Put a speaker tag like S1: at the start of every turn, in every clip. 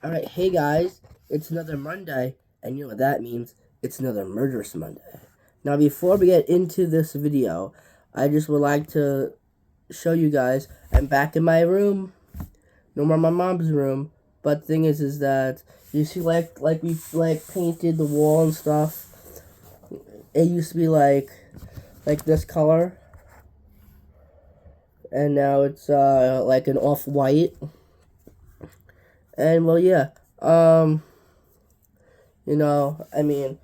S1: Alright, hey guys, it's another Monday, and you know what that means. It's another Murderous Monday. Now, before we get into this video, I just would like to show you guys I'm back in my room. No more my mom's room. But the thing is that, you see, like we painted the wall and stuff. It used to be like this color. And now it's, like an off-white. And, well, yeah, you know, I mean,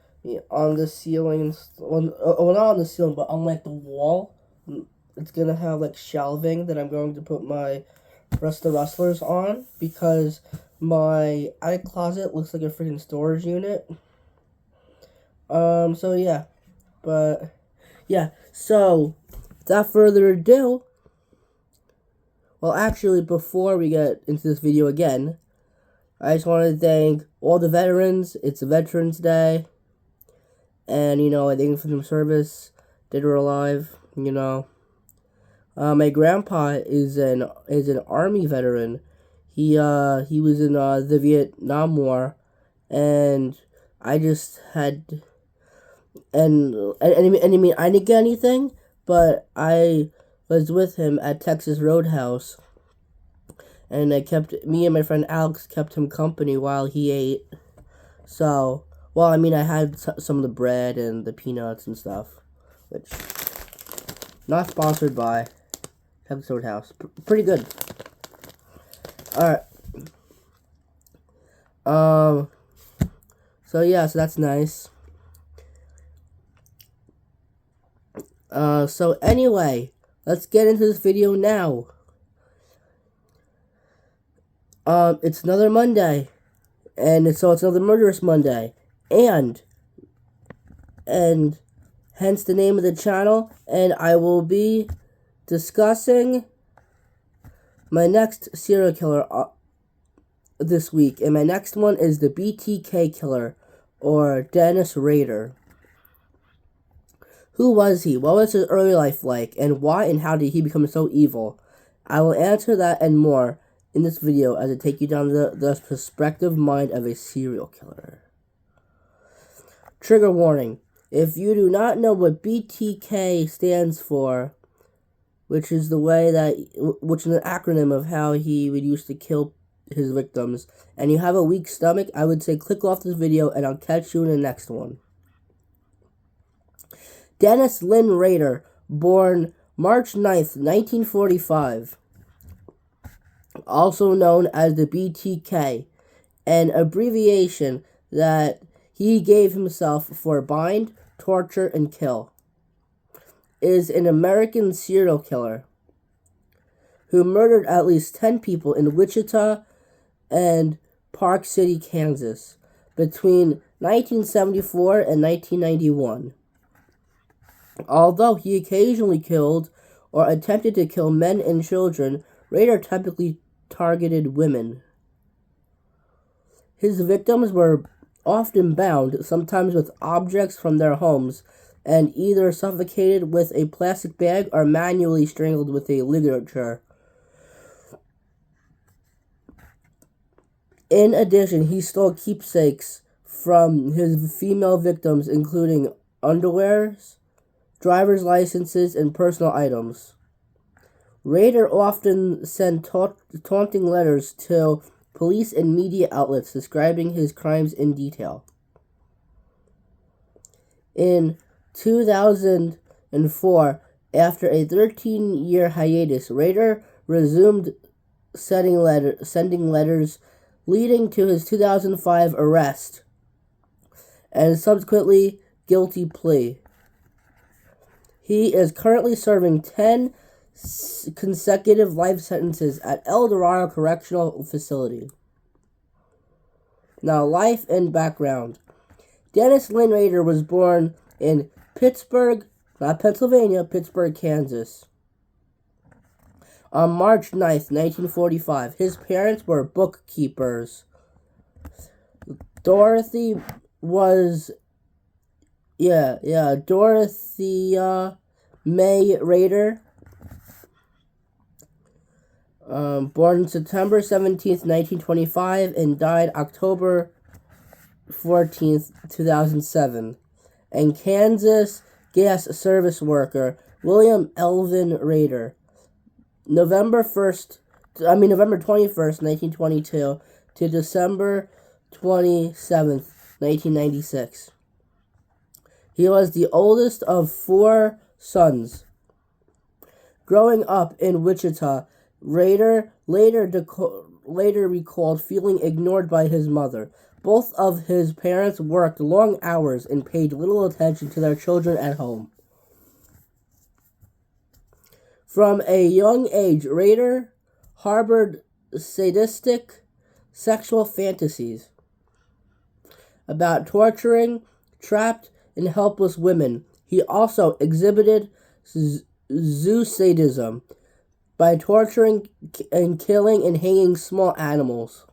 S1: on the ceiling, well, not on the ceiling, but on, like, the wall, it's gonna have, like, shelving that I'm going to put my rest of the Rustlers on, because my attic closet looks like a freaking storage unit. So, yeah, but, yeah, so, without further ado, well, actually, before we get into this video again, I just want to thank all the veterans. It's Veterans Day. And, you know, I thank them for their service. Dead or alive, you know. My grandpa is an Army veteran. He was in the Vietnam War. And I just had... And I mean, I didn't get anything. But I was with him at Texas Roadhouse. And me and my friend Alex kept him company while he ate. So, well, I mean, I had some of the bread and the peanuts and stuff, which, not sponsored by Texas Roadhouse. Pretty good. Alright. So yeah, so that's nice. So anyway, let's get into this video now. It's another Monday, and so it's another Murderous Monday, and hence the name of the channel, and I will be discussing my next serial killer this week, and my next one is the BTK killer, or Dennis Rader. Who was he? What was his early life like, and why and how did he become so evil? I will answer that and more in this video as I take you down the perspective mind of a serial killer. Trigger warning. If you do not know what BTK stands for, which is an acronym of how he would used to kill his victims, and you have a weak stomach, I would say click off this video and I'll catch you in the next one. Dennis Lynn Rader, born March 9th, 1945. Also known as the BTK, an abbreviation that he gave himself for bind, torture, and kill, is an American serial killer who murdered at least 10 people in Wichita and Park City, Kansas, between 1974 and 1991. Although he occasionally killed or attempted to kill men and children, Rader typically targeted women. His victims were often bound, sometimes with objects from their homes, and either suffocated with a plastic bag or manually strangled with a ligature. In addition, he stole keepsakes from his female victims, including underwears, driver's licenses, and personal items. Rader often sent taunting letters to police and media outlets describing his crimes in detail. In 2004, after a 13-year hiatus, Rader resumed sending letters, leading to his 2005 arrest and subsequently guilty plea. He is currently serving 10 consecutive life sentences at El Dorado Correctional Facility. Now, life and background. Dennis Lynn Rader was born in Pittsburgh, not Pennsylvania, Pittsburgh, Kansas, on March 9th, 1945. His parents were bookkeepers. Dorothea May Rader Born September 17th, 1925, and died October 14th, 2007. And Kansas gas service worker William Elvin Rader, November 21st, 1922 to December 27th, 1996. He was the oldest of 4 sons. Growing up in Wichita, Rader later recalled feeling ignored by his mother. Both of his parents worked long hours and paid little attention to their children at home. From a young age, Rader harbored sadistic sexual fantasies about torturing trapped and helpless women. He also exhibited zoosadism by torturing and killing and hanging small animals.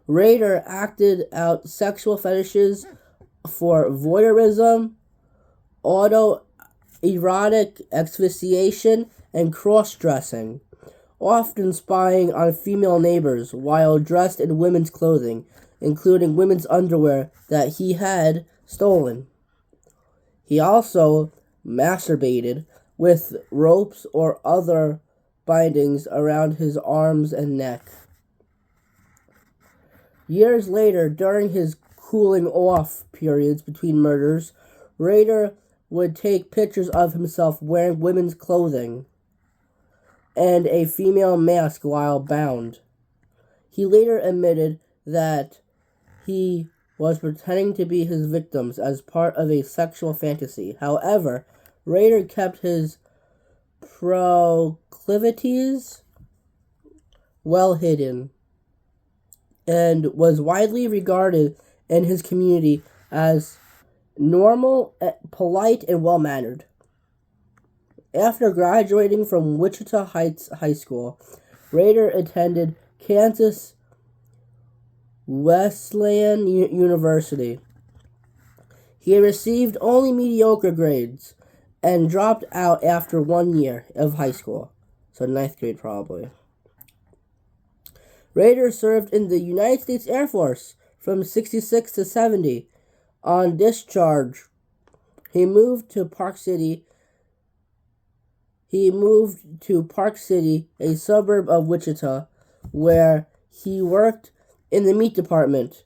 S1: Rader acted out sexual fetishes for voyeurism, autoerotic asphyxiation, and cross-dressing, often spying on female neighbors while dressed in women's clothing, including women's underwear that he had stolen. He also masturbated with ropes or other bindings around his arms and neck. Years later, during his cooling off periods between murders, Rader would take pictures of himself wearing women's clothing and a female mask while bound. He later admitted that he was pretending to be his victims as part of a sexual fantasy. However, Rader kept his proclivities well hidden and was widely regarded in his community as normal, polite, and well-mannered. After graduating from Wichita Heights High School, Rader attended Kansas Wesleyan University. He received only mediocre grades and dropped out after 1 year of high school, so 9th grade probably. Rader served in the United States Air Force from 66 to 70. On discharge, he moved to Park City, a suburb of Wichita, where he worked in the meat department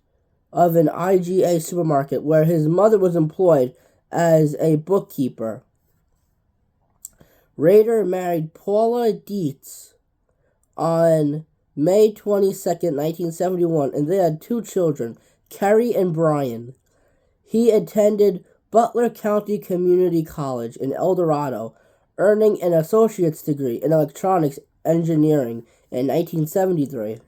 S1: of an IGA supermarket, where his mother was employed as a bookkeeper. Rader married Paula Dietz on May 22nd, 1971, and they had 2 children, Kerry and Brian. He attended Butler County Community College in El Dorado, earning an associate's degree in electronics engineering in 1973.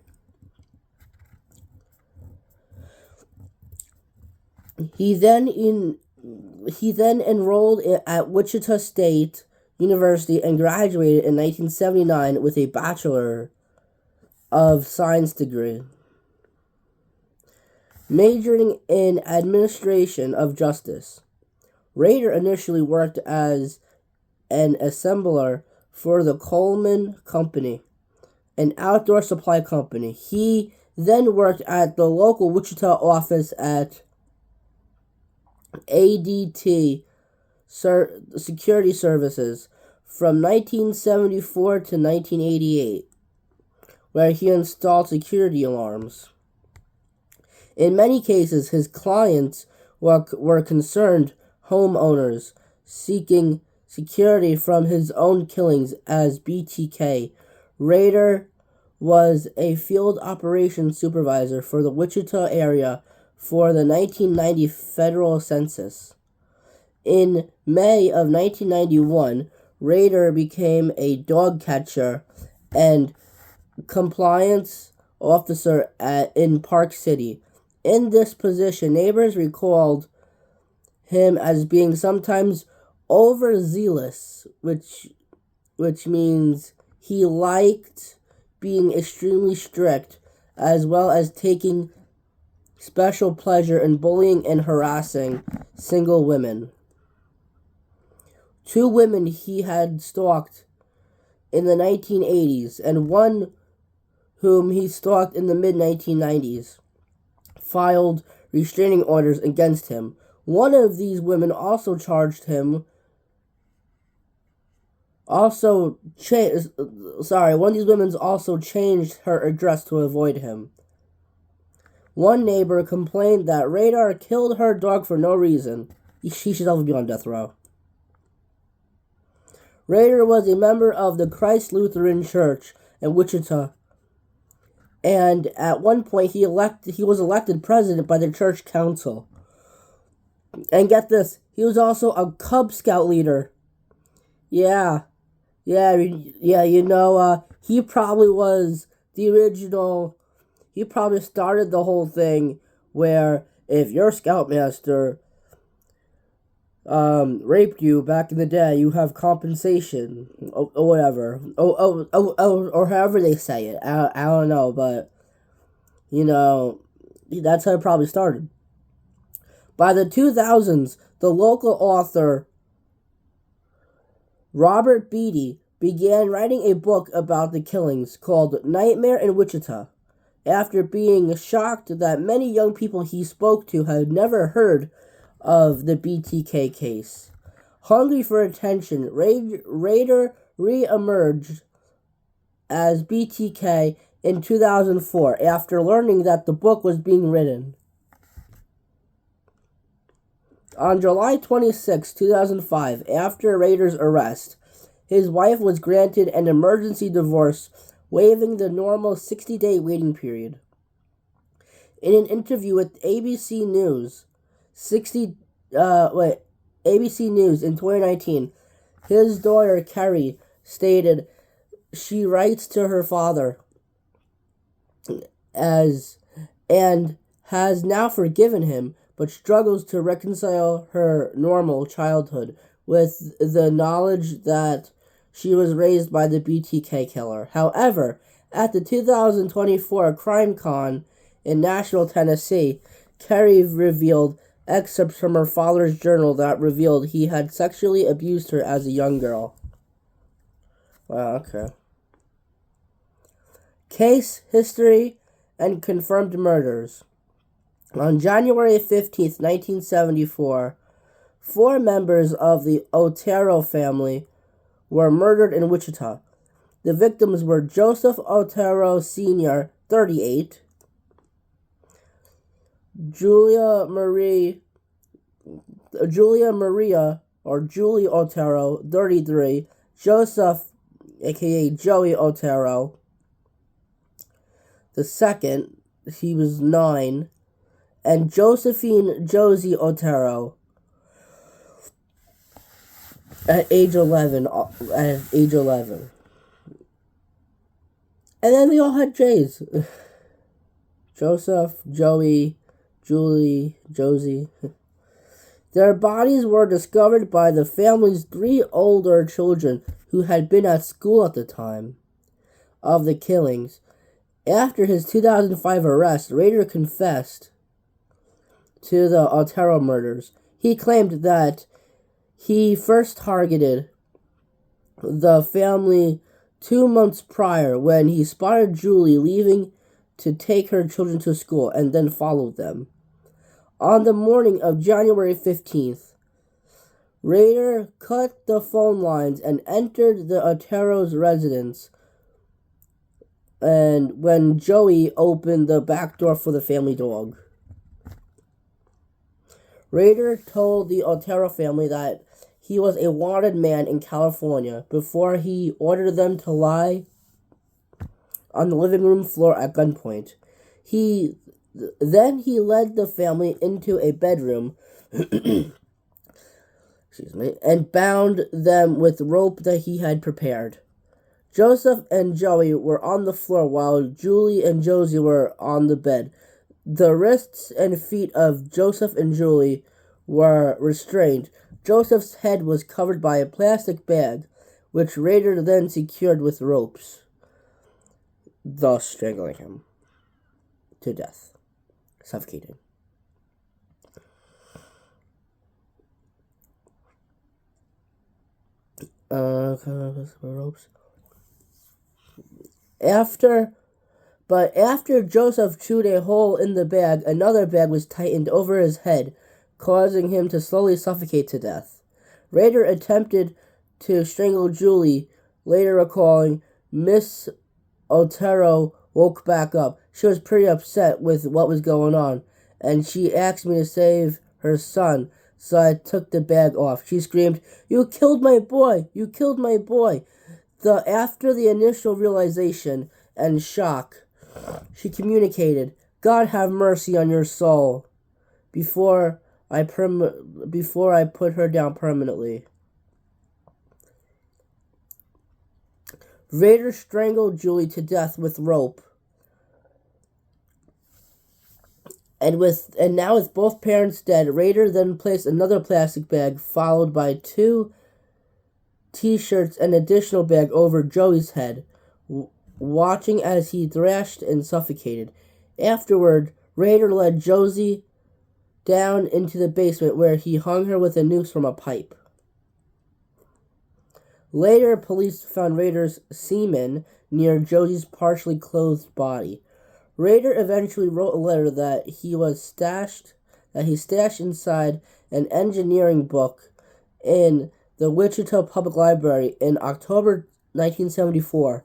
S1: He then enrolled at Wichita State University and graduated in 1979 with a Bachelor of Science degree, majoring in administration of justice. Rader initially worked as an assembler for the Coleman Company, an outdoor supply company. He then worked at the local Wichita office at ADT Security Services from 1974 to 1988, where he installed security alarms. In many cases, his clients were concerned homeowners seeking security from his own killings as BTK. Rader was a field operations supervisor for the Wichita area for the 1990 federal census. In May of 1991, Rader became a dog catcher and compliance officer in Park City. In this position, neighbors recalled him as being sometimes overzealous, which means he liked being extremely strict, as well as taking special pleasure in bullying and harassing single women. 2 women he had stalked in the 1980s and one whom he stalked in the mid-1990s, filed restraining orders against him. One of these women also charged him. One of these women also changed her address to avoid him. One neighbor complained that Rader killed her dog for no reason. She should also be on death row. Rader was a member of the Christ Lutheran Church in Wichita, and at one point he was elected president by the church council. And get this, he was also a Cub Scout leader. Yeah, he probably was the original. He probably started the whole thing where if your scoutmaster raped you back in the day, you have compensation or whatever. Or however they say it. I don't know, but that's how it probably started. By the 2000s, the local author Robert Beatty began writing a book about the killings called Nightmare in Wichita, after being shocked that many young people he spoke to had never heard of the BTK case. Hungry for attention, Rader re-emerged as BTK in 2004 after learning that the book was being written. On July 26, 2005, after Rader's arrest, his wife was granted an emergency divorce, waiving the normal 60-day waiting period. In an interview with ABC News, ABC News in 2019, his daughter Carrie stated she writes to her father and has now forgiven him, but struggles to reconcile her normal childhood with the knowledge that she was raised by the BTK killer. However, at the 2024 CrimeCon in Nashville, Tennessee, Carrie revealed excerpts from her father's journal that revealed he had sexually abused her as a young girl. Wow, okay. Case history and confirmed murders. On January 15th, 1974, 4 members of the Otero family were murdered in Wichita. The victims were Joseph Otero Sr., 38, Julia Maria or Julie Otero, 33, Joseph, aka Joey Otero, the second, he was 9, and Josephine Josie Otero at age 11. And then they all had J's. Joseph, Joey, Julie, Josie. Their bodies were discovered by the family's 3 older children who had been at school at the time of the killings. After his 2005 arrest, Rader confessed to the Otero murders. He claimed that he first targeted the family 2 months prior when he spotted Julie leaving to take her children to school and then followed them. On the morning of January 15th, Rader cut the phone lines and entered the Otero's residence, and when Joey opened the back door for the family dog. Rader told the Otero family that he was a wanted man in California before he ordered them to lie on the living room floor at gunpoint. Then he led the family into a bedroom and bound them with rope that he had prepared. Joseph and Joey were on the floor while Julie and Josie were on the bed. The wrists and feet of Joseph and Julie were restrained. Joseph's head was covered by a plastic bag, which Rader then secured with ropes, thus strangling him to death, suffocating. Ropes. After Joseph chewed a hole in the bag, another bag was tightened over his head, causing him to slowly suffocate to death. Rader attempted to strangle Julie, later recalling, "Miss Otero woke back up. She was pretty upset with what was going on, and she asked me to save her son, so I took the bag off." She screamed, "You killed my boy! You killed my boy!" After the initial realization and shock, she communicated, "God have mercy on your soul," before I put her down permanently. Rader strangled Julie to death with rope. And now with both parents dead, Rader then placed another plastic bag, followed by 2 T-shirts and an additional bag over Joey's head, watching as he thrashed and suffocated. Afterward, Rader led Josie down into the basement, where he hung her with a noose from a pipe. Later, police found Rader's semen near Josie's partially clothed body. Rader eventually wrote a letter that he stashed inside an engineering book in the Wichita Public Library in October 1974,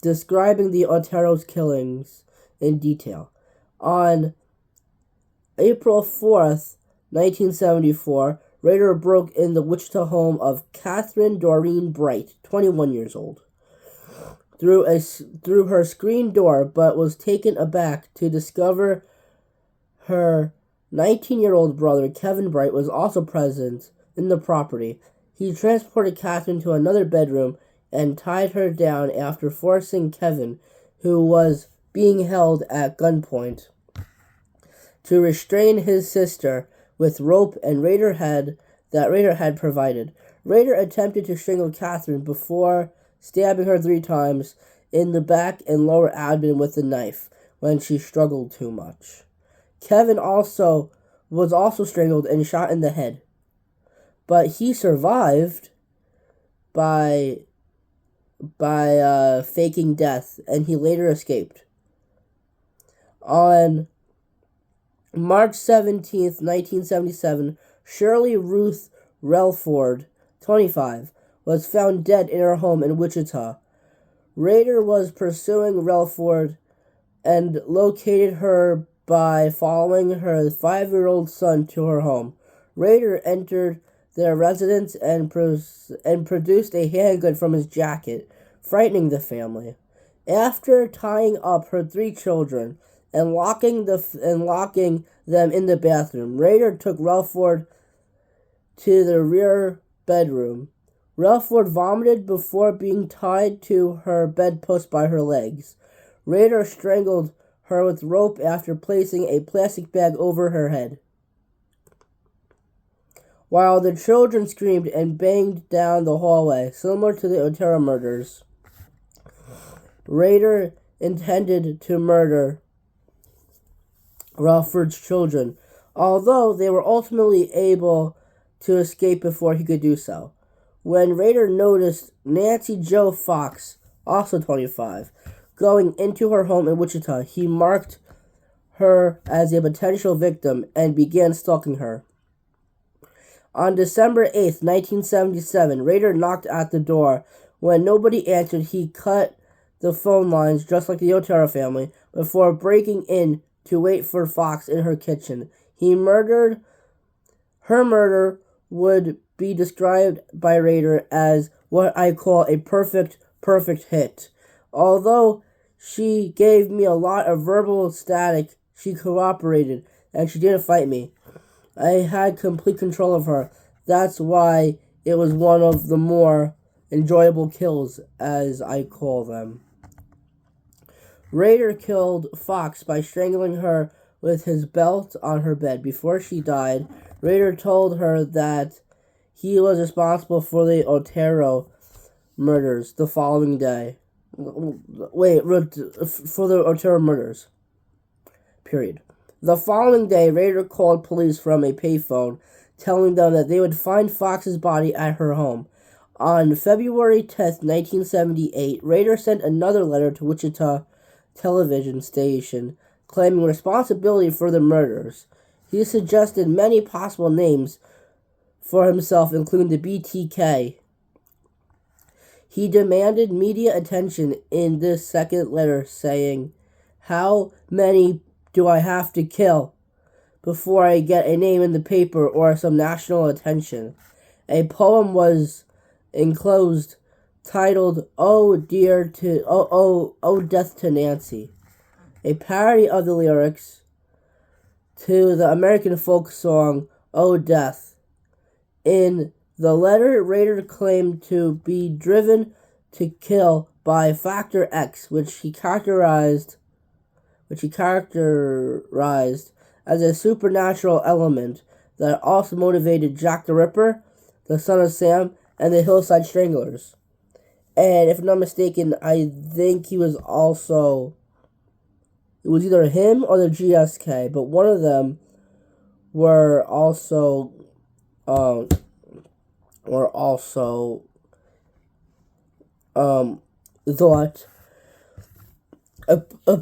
S1: describing the Otero's killings in detail. On April 4th, 1974, Rader broke in the Wichita home of Catherine Doreen Bright, 21 years old, through her screen door, but was taken aback to discover her 19-year-old brother, Kevin Bright, was also present in the property. He transported Catherine to another bedroom and tied her down after forcing Kevin, who was being held at gunpoint, to restrain his sister with rope and Rader had provided. Rader attempted to strangle Catherine before stabbing her 3 times in the back and lower abdomen with a knife when she struggled too much. Kevin was also strangled and shot in the head, but he survived by faking death, and he later escaped. On March 17th, 1977, Shirley Ruth Relford, 25, was found dead in her home in Wichita. Rader was pursuing Relford and located her by following her 5-year-old son to her home. Rader entered their residence and produced a handgun from his jacket, frightening the family. After tying up her 3 children and locking them in the bathroom, Rader took Relford to the rear bedroom. Relford vomited before being tied to her bedpost by her legs. Rader strangled her with rope after placing a plastic bag over her head. While the children screamed and banged down the hallway, similar to the Otero murders, Rader intended to murder Relford's children, although they were ultimately able to escape before he could do so. When Rader noticed Nancy Jo Fox, also 25, going into her home in Wichita, he marked her as a potential victim and began stalking her. On December 8th, 1977, Rader knocked at the door. When nobody answered, he cut the phone lines just like the Otero family before breaking in to wait for Fox in her kitchen. Her murder would be described by Rader as what I call a perfect hit. Although she gave me a lot of verbal static, she cooperated, and she didn't fight me. I had complete control of her. That's why it was one of the more enjoyable kills, as I call them. Rader killed Fox by strangling her with his belt on her bed. Before she died, Rader told her that he was responsible for the Otero murders the following day. For the Otero murders. Period. The following day, Rader called police from a payphone, telling them that they would find Fox's body at her home. On February 10th, 1978, Rader sent another letter to Wichita television station claiming responsibility for the murders. He suggested many possible names for himself, including the BTK. He demanded media attention in this second letter, saying, "How many do I have to kill before I get a name in the paper or some national attention?" A poem was enclosed titled "Oh Dear to Oh Death to Nancy," a parody of the lyrics to the American folk song "Oh Death." In the letter, Rader claimed to be driven to kill by Factor X, which he characterized as a supernatural element that also motivated Jack the Ripper, the Son of Sam, and the Hillside Stranglers. And if I'm not mistaken, I think it was either him or the GSK, but one of them were also thought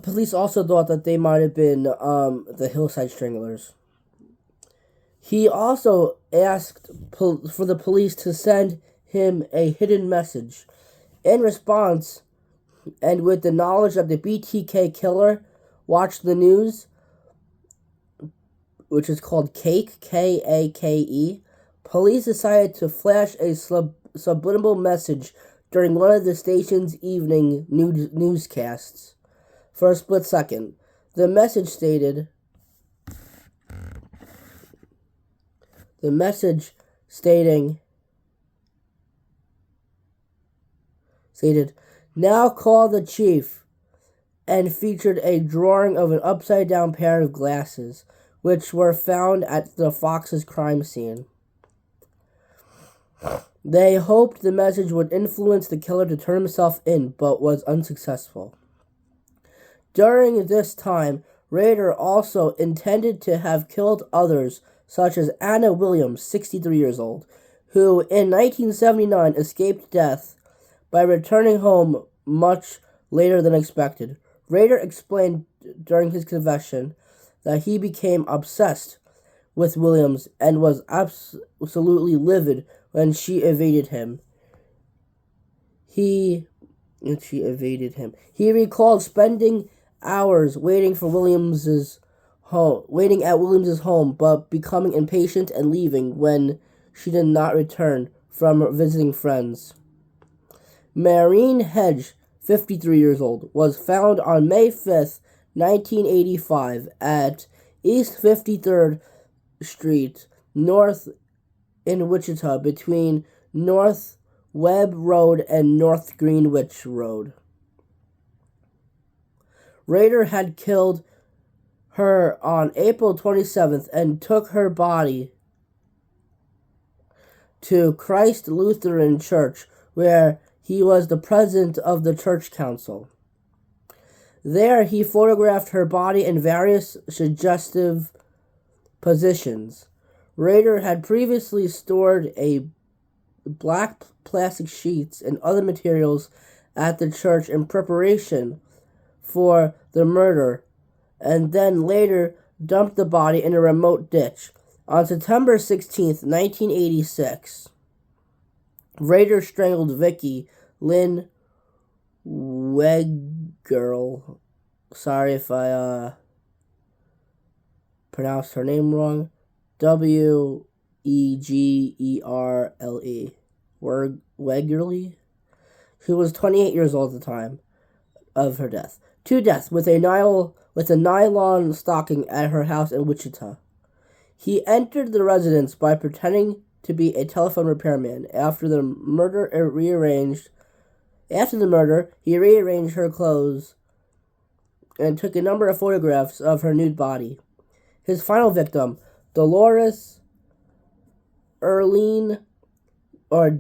S1: police also thought that they might have been the Hillside Stranglers. He also asked for the police to send him a hidden message. In response, and with the knowledge that the BTK killer watched the news, which is called Cake, K-A-K-E, police decided to flash a subliminal message during one of the station's evening newscasts. For a split second, the message stated, "Now call the chief," and featured a drawing of an upside-down pair of glasses, which were found at the Fox's crime scene. They hoped the message would influence the killer to turn himself in, but was unsuccessful. During this time, Rader also intended to have killed others, such as Anna Williams, 63 years old, who in 1979 escaped death by returning home much later than expected. Rader explained during his confession that he became obsessed with Williams and was absolutely livid when she evaded him. He recalled spending hours waiting at Williams's home, but becoming impatient and leaving when she did not return from visiting friends. Maureen Hedge, 53 years old, was found on May 5th, 1985 at East 53rd Street, North in Wichita, between North Webb Road and North Greenwich Road. Rader had killed her on April 27th and took her body to Christ Lutheran Church, where he was the president of the church council. There, he photographed her body in various suggestive positions. Rader had previously stored black plastic sheets and other materials at the church in preparation for the murder, and then later dumped the body in a remote ditch. On September 16th, 1986, Rader strangled Vicky Lynn Wegerle. Sorry if I pronounced her name wrong. Wegerle. Wegerle, who was 28 years old at the time of her death. To death with a nylon stocking at her house in Wichita. He entered the residence by pretending to be a telephone repairman. After the murder, he rearranged her clothes and took a number of photographs of her nude body. His final victim, Dolores Erlene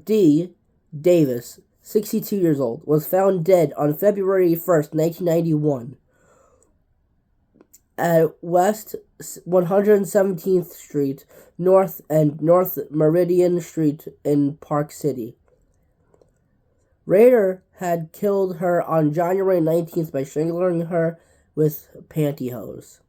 S1: D. Davis, 62 years old, was found dead on February 1st, 1991 at West 117th Street North and North Meridian Street in Park City. Rader had killed her on January 19th by strangling her with pantyhose.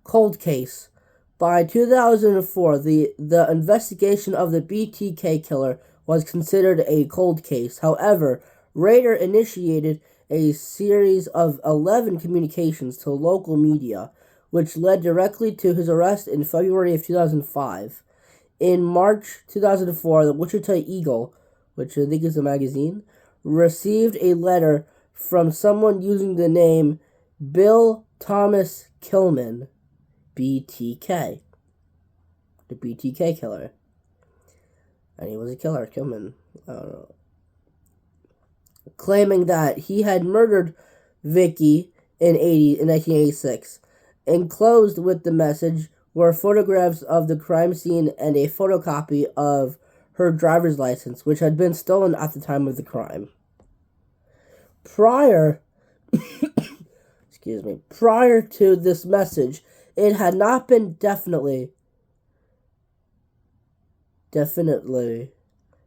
S1: Cold case. By 2004, the investigation of the BTK killer was considered a cold case. However, Rader initiated a series of 11 communications to local media, which led directly to his arrest in February of 2005. In March 2004, the Wichita Eagle, which I think is a magazine, received a letter from someone using the name Bill Thomas Killman, BTK, the BTK killer. And he was a killer, Killman. I don't know. Claiming that he had murdered Vicky in 1986. Enclosed with the message were photographs of the crime scene and a photocopy of her driver's license, which had been stolen at the time of the crime. Prior to this message, it had not been definitely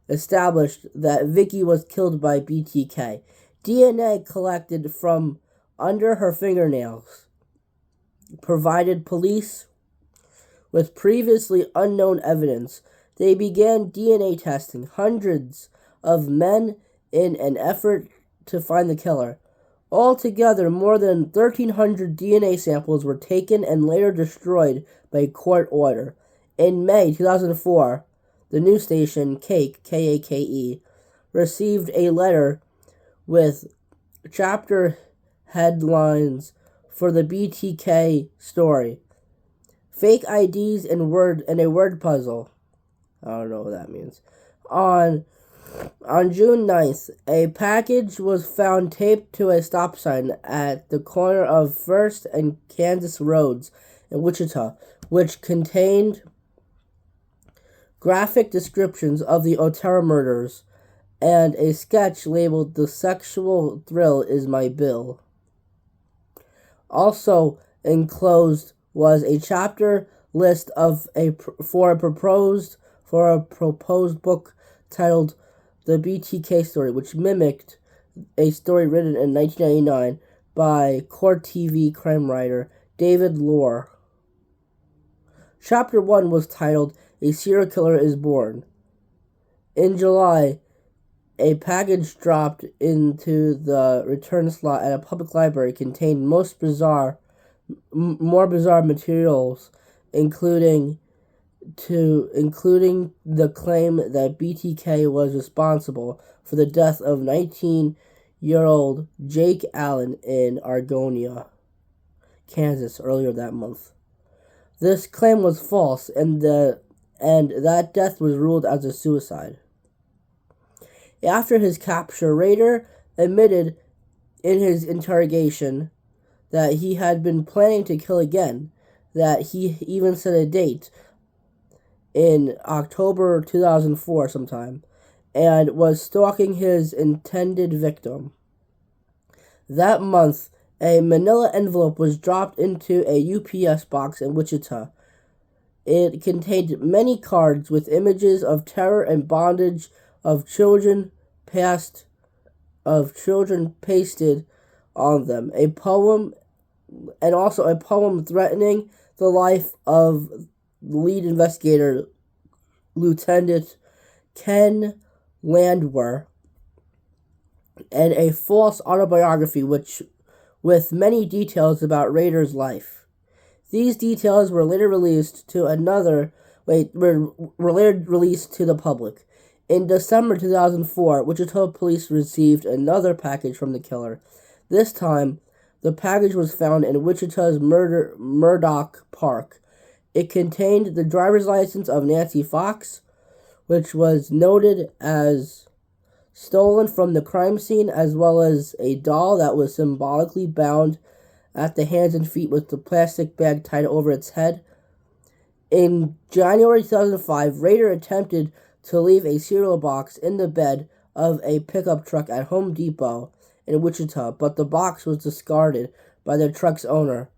S1: established that Vicky was killed by BTK. DNA collected from under her fingernails provided police with previously unknown evidence. They began DNA testing hundreds of men in an effort to find the killer. Altogether, more than 1,300 DNA samples were taken and later destroyed by court order. In May 2004, the news station Cake, K-A-K-E, received a letter with chapter headlines for the BTK story. Fake IDs and a word puzzle. I don't know what that means. On June 9th, a package was found taped to a stop sign at the corner of 1st and Kansas Roads in Wichita, which contained graphic descriptions of the Otero murders and a sketch labeled "The Sexual Thrill Is My Bill." Also enclosed was a chapter list for a proposed book titled "The BTK Story," which mimicked a story written in 1999 by Court TV crime writer David Lohr. Chapter 1 was titled "A Serial Killer is Born." In July, a package dropped into the return slot at a public library contained more bizarre materials, including the claim that BTK was responsible for the death of 19-year-old Jake Allen in Argonia, Kansas, earlier that month. This claim was false, and that death was ruled as a suicide. After his capture, Rader admitted in his interrogation that he had been planning to kill again, that he even set a date in October 2004 sometime, and was stalking his intended victim. That month, a manila envelope was dropped into a UPS box in Wichita. It contained many cards with images of terror and bondage of children pasted on them. A poem, and also a poem threatening the life of lead investigator Lieutenant Ken Landwehr, and a false autobiography with many details about Rader's life. These details were later released to the public. In December 2004, Wichita police received another package from the killer. This time, the package was found in Wichita's Murdoch Park. It contained the driver's license of Nancy Fox, which was noted as stolen from the crime scene, as well as a doll that was symbolically bound at the hands and feet with the plastic bag tied over its head. In January 2005, Rader attempted to leave a cereal box in the bed of a pickup truck at Home Depot in Wichita, but the box was discarded by the truck's owner.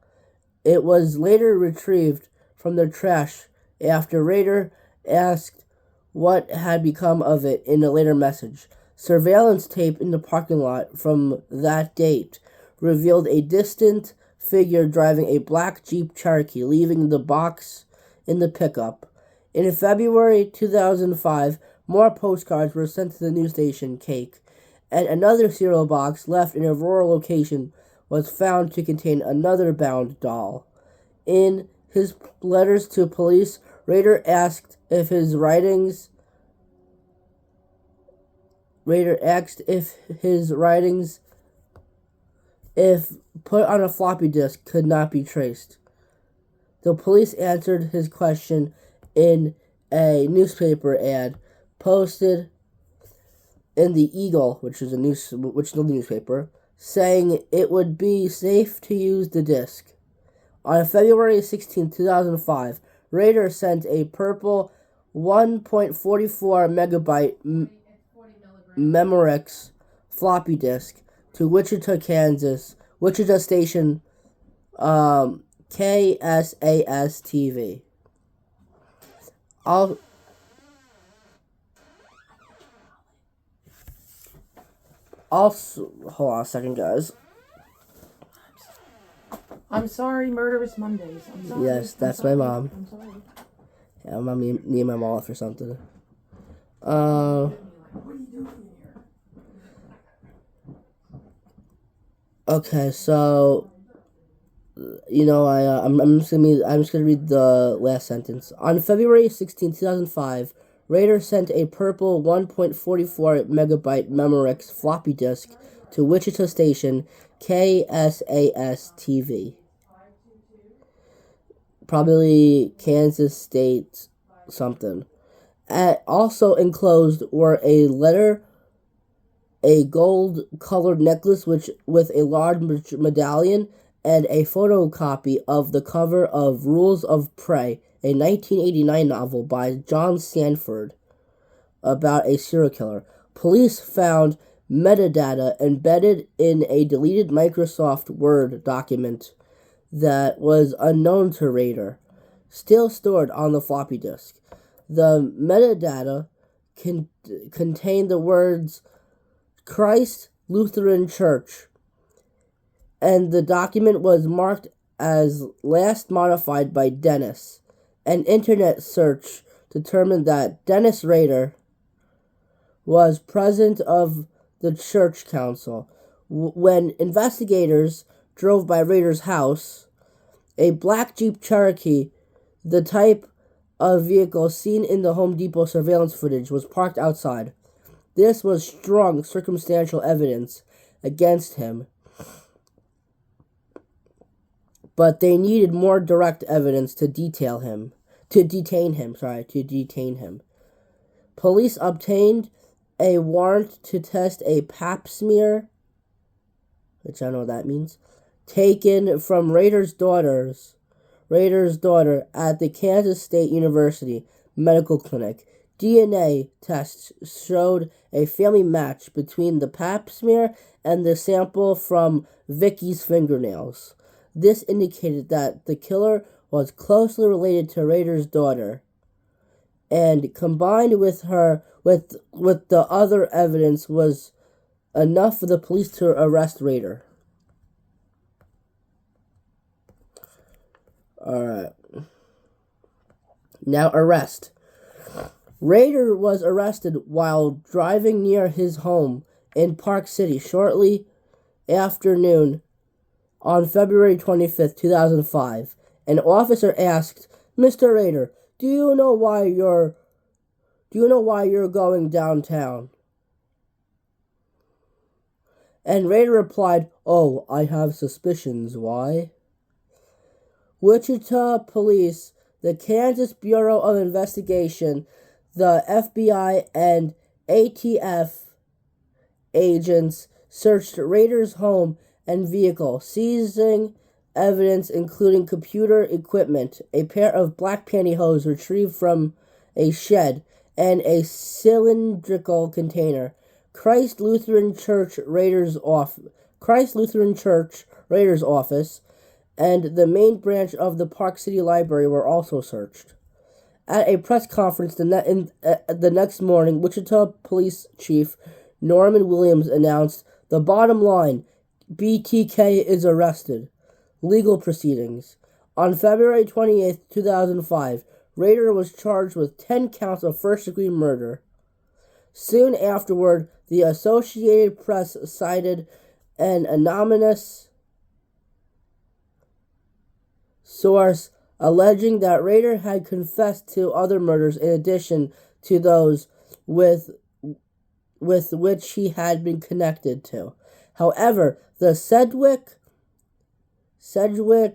S1: It was later retrieved from the trash after Rader asked what had become of it in a later message. Surveillance tape in the parking lot from that date revealed a distant figure driving a black Jeep Cherokee, leaving the box in the pickup. In February 2005, more postcards were sent to the news station Cake, and another cereal box left in a rural location was found to contain another bound doll. In his letters to police, Rader asked if his writings if put on a floppy disk, could not be traced. The police answered his question in a newspaper ad posted in the Eagle, which is the newspaper, saying it would be safe to use the disk. On February 16, 2005, Rader sent a purple 1.44 megabyte Memorex floppy disk to Wichita, Kansas, Wichita Station KSAS TV. Hold on a second, guys.
S2: I'm sorry, Murderous Mondays. I'm sorry.
S1: Yes, that's my mom.
S2: I'm sorry.
S1: Yeah, my mom need my wallet for something.
S2: What are you doing here?
S1: Okay, so I'm just gonna read the last sentence. On February 16, 2005, Rader sent a purple 1.44 megabyte Memorex floppy disk to Wichita Station KSAS TV. Probably Kansas State something. Also enclosed were a letter, a gold-colored necklace with a large medallion, and a photocopy of the cover of Rules of Prey, a 1989 novel by John Sanford about a serial killer. Police found metadata embedded in a deleted Microsoft Word document that was unknown to Rader, still stored on the floppy disk. The metadata contained the words Christ Lutheran Church, and the document was marked as last modified by Dennis. An internet search determined that Dennis Rader was president of the church council. When investigators drove by Rader's house, a black Jeep Cherokee, the type of vehicle seen in the Home Depot surveillance footage, was parked outside. This was strong circumstantial evidence against him, but they needed more direct evidence to detain him. Police obtained a warrant to test a pap smear, which I don't know what that means, taken from Rader's daughter at the Kansas State University Medical Clinic. DNA tests showed a family match between the pap smear and the sample from Vicky's fingernails. This indicated that the killer was closely related to Rader's daughter, and combined with the other evidence was enough for the police to arrest Rader. Alright. Now arrest. Rader was arrested while driving near his home in Park City shortly after noon on February 25th, 2005. An officer asked, "Mr. Rader, do you know why you're going downtown?" And Rader replied, "Oh, I have suspicions. Why?" Wichita Police, the Kansas Bureau of Investigation, the FBI, and ATF agents searched Rader's home and vehicle, seizing evidence including computer equipment, a pair of black pantyhose retrieved from a shed, and a cylindrical container. Christ Lutheran Church Rader's office, and the main branch of the Park City Library were also searched. At a press conference the next morning, Wichita Police Chief Norman Williams announced, "The bottom line, BTK is arrested." Legal proceedings. On February 28, 2005, Rader was charged with 10 counts of first-degree murder. Soon afterward, the Associated Press cited an anonymous source alleging that Rader had confessed to other murders in addition to those with which he had been connected to. However, the Sedgwick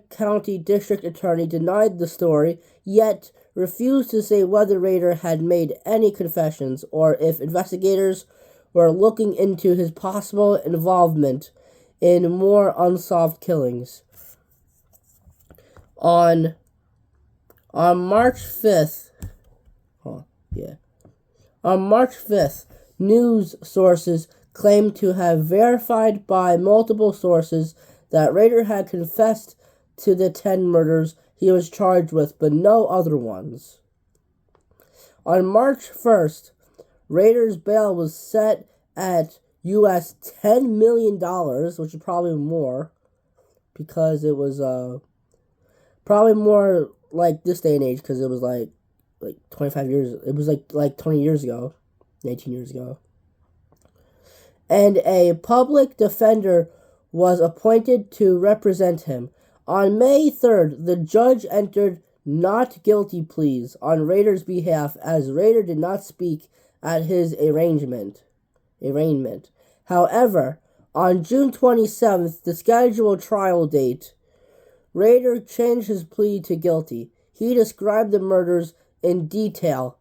S1: County District Attorney denied the story, yet refused to say whether Rader had made any confessions or if investigators were looking into his possible involvement in more unsolved killings. On March 5th, news sources claimed to have verified by multiple sources that Rader had confessed to the 10 murders he was charged with, but no other ones. On March 1st, Rader's bail was set at US $10 million, which is probably more, because it was probably more like this day and age, because it was like 25 years, it was like 20 years ago, 19 years ago. And a public defender was appointed to represent him. On May 3rd, the judge entered not guilty pleas on Rader's behalf, as Rader did not speak at his arraignment. However, on June 27th, the scheduled trial date, Rader changed his plea to guilty. He described the murders in detail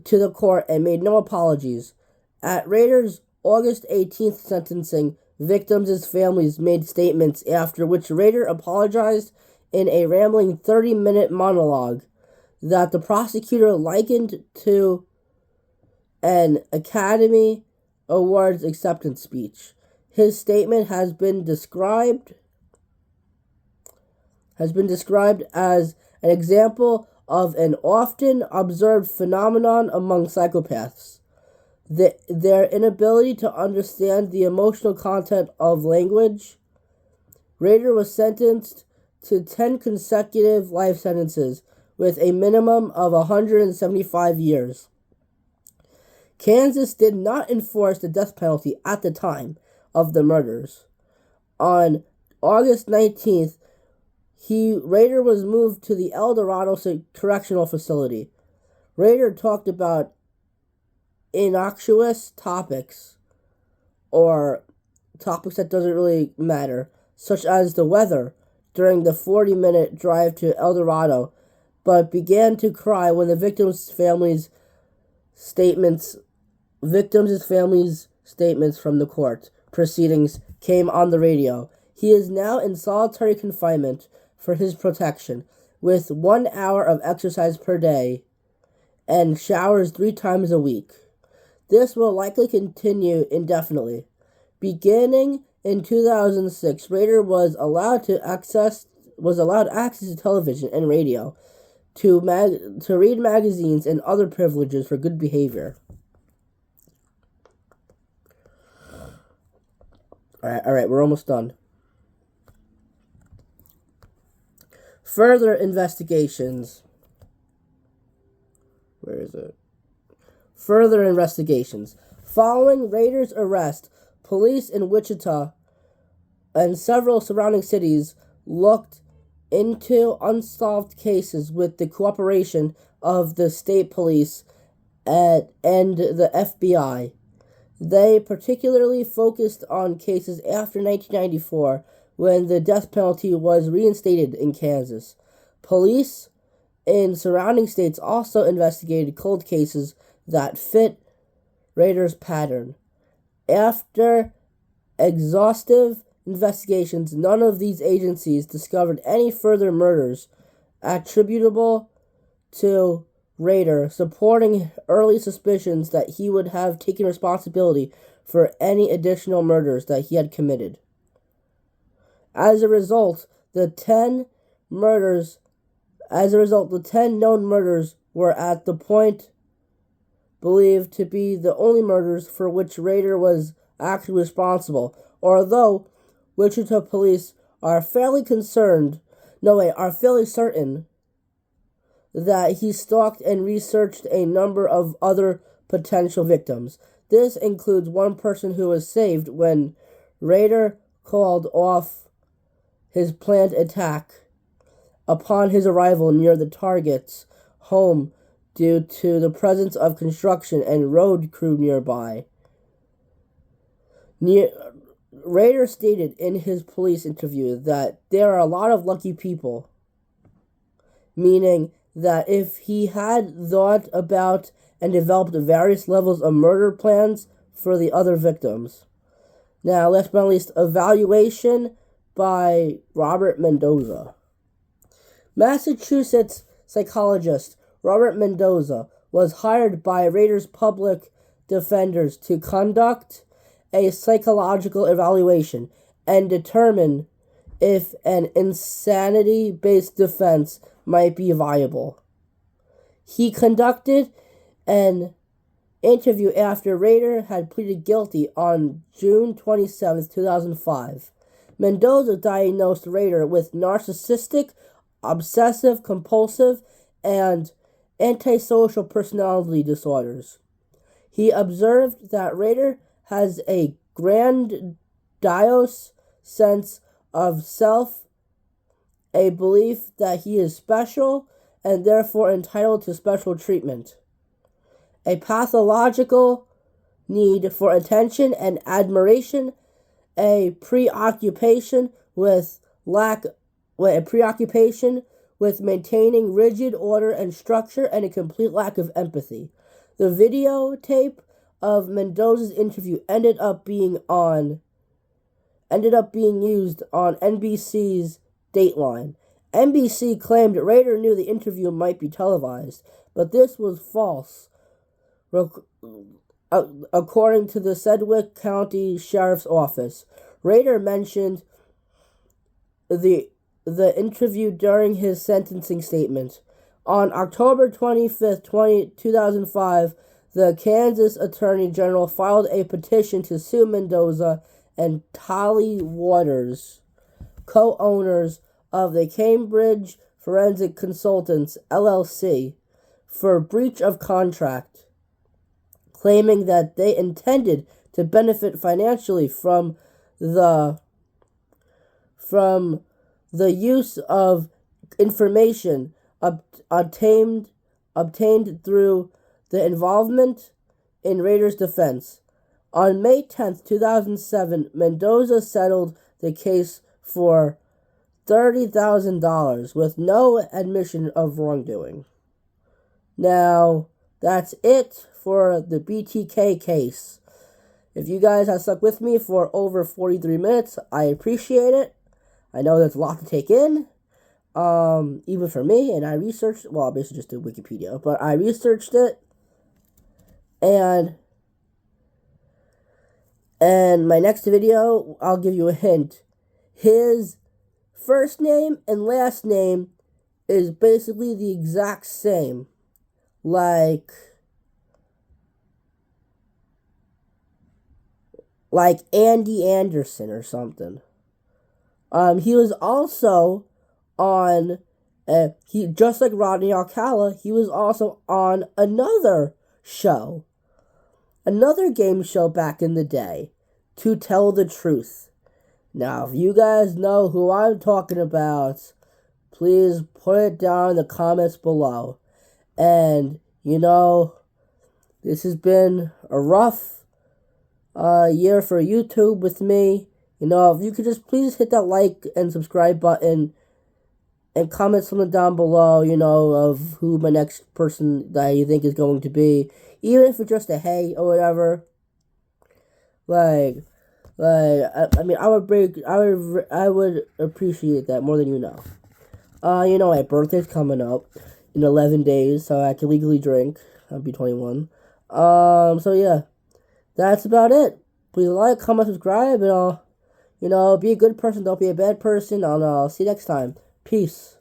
S1: to the court and made no apologies. At Rader's August 18th sentencing, victims' families made statements, after which Rader apologized in a rambling 30-minute monologue that the prosecutor likened to an Academy Awards acceptance speech. His statement has been described as an example of an often observed phenomenon among psychopaths: their inability to understand the emotional content of language. Rader was sentenced to 10 consecutive life sentences with a minimum of 175 years. Kansas did not enforce the death penalty at the time of the murders. On August 19th, Rader was moved to the El Dorado Correctional Facility. Rader talked about innocuous topics, or topics that doesn't really matter, such as the weather during the 40-minute drive to El Dorado, but began to cry when the victims' families' statements from the court proceedings came on the radio. He is now in solitary confinement for his protection, with 1 hour of exercise per day and showers 3 times a week. This will likely continue indefinitely. Beginning in 2006, Rader was allowed access to television and radio, to read magazines, and other privileges for good behavior. All right, we're almost done. Further investigations. Where is it? Further investigations. Following Rader's arrest, police in Wichita and several surrounding cities looked into unsolved cases with the cooperation of the state police and the FBI. They particularly focused on cases after 1994, when the death penalty was reinstated in Kansas. Police in surrounding states also investigated cold cases that fit Rader's pattern. After exhaustive investigations, none of these agencies discovered any further murders attributable to Rader, supporting early suspicions that he would have taken responsibility for any additional murders that he had committed. As a result, the 10 known murders were at the point believed to be the only murders for which Rader was actually responsible, although Wichita police are fairly certain that he stalked and researched a number of other potential victims. This includes one person who was saved when Rader called off his planned attack upon his arrival near the target's home due to the presence of construction and road crew nearby. Rader stated in his police interview that there are a lot of lucky people, meaning that if he had thought about and developed various levels of murder plans for the other victims. Now, last but not least, evaluation by Robert Mendoza. Massachusetts psychologist Robert Mendoza was hired by Rader's public defenders to conduct a psychological evaluation and determine if an insanity-based defense might be viable. He conducted an interview after Rader had pleaded guilty on June 27, 2005. Mendoza diagnosed Rader with narcissistic, obsessive-compulsive, and antisocial personality disorders. He observed that Rader has a grandiose sense of self, a belief that he is special and therefore entitled to special treatment, a pathological need for attention and admiration, a preoccupation with maintaining rigid order and structure, and a complete lack of empathy. The videotape of Mendoza's interview ended up being used on NBC's Dateline. NBC claimed Rader knew the interview might be televised, but this was false, according to the Sedgwick County Sheriff's Office. Rader mentioned the interview during his sentencing statement. On October 25th, 2005, the Kansas Attorney General filed a petition to sue Mendoza and Tolly Waters, co-owners of the Cambridge Forensic Consultants, LLC, for breach of contract, claiming that they intended to benefit financially from the use of information obtained through the involvement in Rader's defense. On May 10th, 2007, Mendoza settled the case for $30,000 with no admission of wrongdoing. Now, that's it for the BTK case. If you guys have stuck with me for over 43 minutes, I appreciate it. I know that's a lot to take in, even for me, and I researched, well, I basically just did Wikipedia, but I researched it, and my next video, I'll give you a hint. His first name and last name is basically the exact same, like Andy Anderson or something. He was also on, just like Rodney Alcala, he was also on another show, another game show back in the day, To Tell the Truth. Now, if you guys know who I'm talking about, please put it down in the comments below. And, this has been a rough year for YouTube with me. If you could just please hit that like and subscribe button and comment something down below, of who my next person that you think is going to be. Even if it's just a hey or whatever. I would appreciate that more than you know. My birthday's coming up in 11 days, so I can legally drink. I'll be 21. So yeah, that's about it. Please like, comment, subscribe, and be a good person, don't be a bad person, and I'll see you next time. Peace.